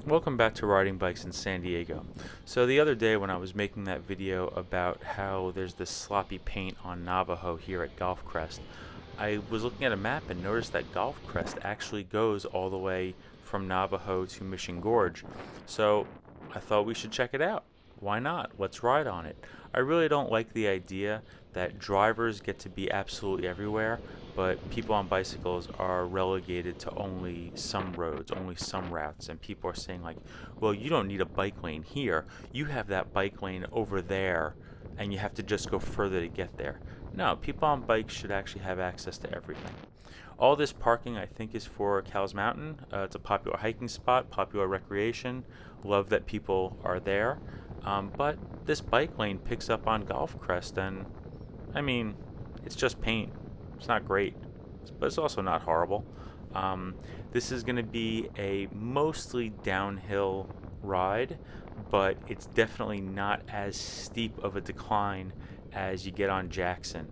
Welcome back to Riding Bikes in San Diego. So the other day when I was making that video about how there's this sloppy paint on Navajo here at Golfcrest, I was looking at a map and noticed that Golfcrest actually goes all the way from Navajo to Mission Gorge. So I thought we should check it out. Why not? Let's ride on it. I really don't like the idea that drivers get to be absolutely everywhere, but people on bicycles are relegated to only some roads, only some routes. And people are saying, like, well, you don't need a bike lane here. You have that bike lane over there, and you have to just go further to get there. No, people on bikes should actually have access to everything. All this parking, I think, is for Cowles Mountain. It's a popular hiking spot, popular recreation. Love that people are there. But this bike lane picks up on Golfcrest, and I mean, it's just paint. It's not great, but it's also not horrible. This is going to be a mostly downhill ride, but it's definitely not as steep of a decline as you get on Jackson.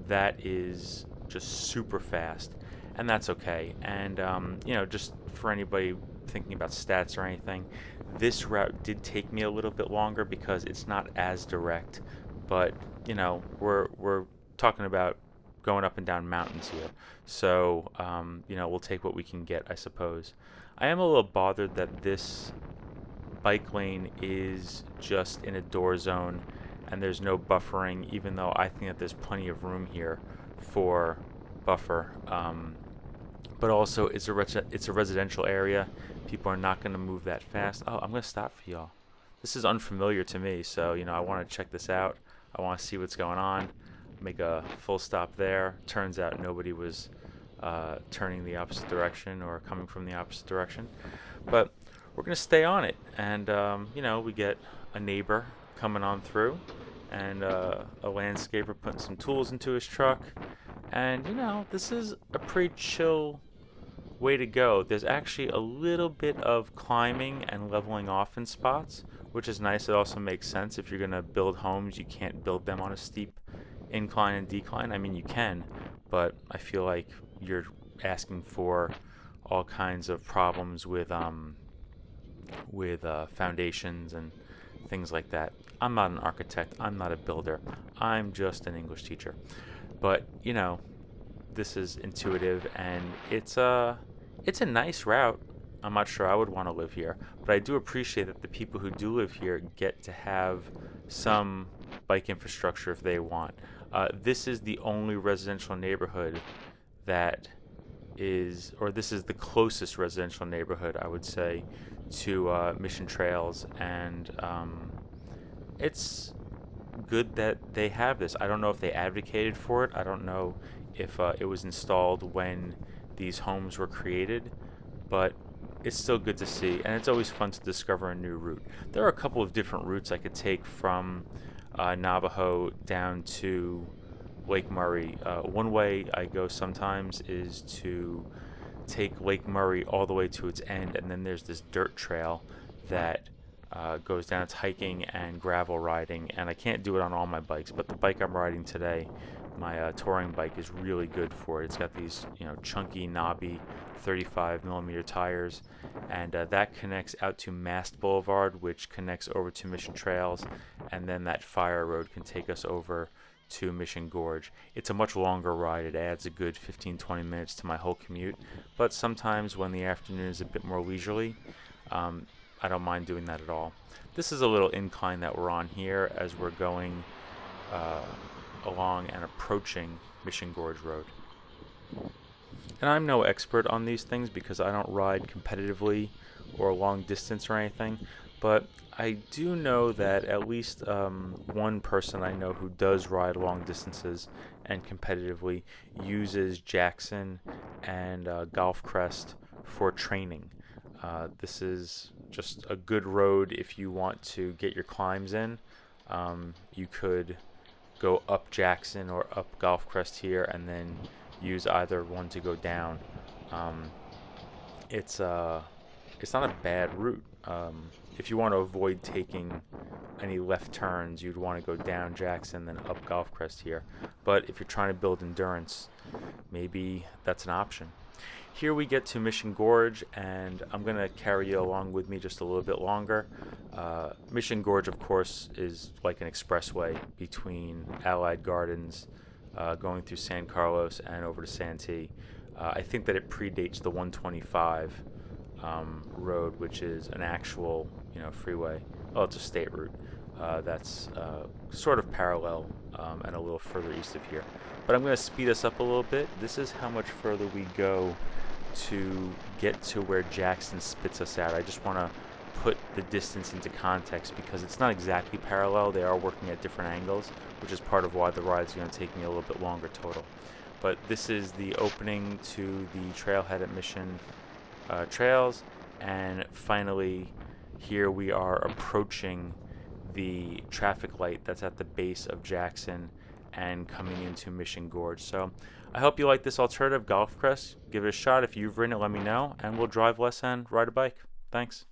That is just super fast, and that's okay. And just for anybody thinking about stats or anything, this route did take me a little bit longer because it's not as direct. But we're talking about going up and down mountains here, so we'll take what we can get, I suppose. I am a little bothered that this bike lane is just in a door zone and there's no buffering, even though I think that there's plenty of room here for buffer. But also, it's a residential area. People are not going to move that fast. Oh, I'm going to stop for y'all. This is unfamiliar to me, so I want to check this out. I want to see what's going on. Make a full stop there. Turns out nobody was turning the opposite direction or coming from the opposite direction. But we're going to stay on it. And, we get a neighbor coming on through and a landscaper putting some tools into his truck. And, this is a pretty chill way to go. There's actually a little bit of climbing and leveling off in spots, which is nice. It also makes sense. If you're going to build homes, you can't build them on a steep incline and decline. I mean, you can, but I feel like you're asking for all kinds of problems with foundations and things like that. I'm not an architect. I'm not a builder. I'm just an English teacher. But this is intuitive, and it's a nice route. I'm not sure I would want to live here, but I do appreciate that the people who do live here get to have some bike infrastructure if they want. This is the only residential neighborhood that is, or this is the closest residential neighborhood, I would say, to Mission Trails, and it's good that they have this. I don't know if they advocated for it. I don't know if it was installed when these homes were created, but it's still good to see, and it's always fun to discover a new route. There are a couple of different routes I could take from Navajo down to Lake Murray. One way I go sometimes is to take Lake Murray all the way to its end, and then there's this dirt trail that goes down. It's hiking and gravel riding, and I can't do it on all my bikes, but the bike I'm riding today, my touring bike, is really good for it. It's got these chunky, knobby 35 millimeter tires, and that connects out to Mast Boulevard, which connects over to Mission Trails, and then that fire road can take us over to Mission Gorge. It's a much longer ride. It adds a good 15-20 minutes to my whole commute, but sometimes when the afternoon is a bit more leisurely, I don't mind doing that at all. This is a little incline that we're on here as we're going along and approaching Mission Gorge Road. And I'm no expert on these things because I don't ride competitively or long distance or anything, but I do know that at least one person I know who does ride long distances and competitively uses Jackson and Golfcrest for training. This is just a good road if you want to get your climbs in. You could go up Jackson or up Golfcrest here and then use either one to go down. It's not a bad route. If you want to avoid taking any left turns, you'd want to go down Jackson, then up Golfcrest here. But if you're trying to build endurance, maybe that's an option. Here we get to Mission Gorge, and I'm going to carry you along with me just a little bit longer. Mission Gorge, of course, is like an expressway between Allied Gardens, going through San Carlos and over to Santee. I think that it predates the 125 road, which is an actual, freeway. Well, it's a state route that's sort of parallel and a little further east of here. But I'm going to speed us up a little bit. This is how much further we go to get to where Jackson spits us out. I just want to put the distance into context because it's not exactly parallel. They are working at different angles, which is part of why the ride's going to take me a little bit longer total. But this is the opening to the trailhead at Mission Trails, and finally here we are approaching the traffic light that's at the base of Jackson and coming into Mission Gorge. So I hope you like this alternative, Golfcrest. Give it a shot. If you've ridden it, let me know, and we'll drive less and ride a bike. Thanks.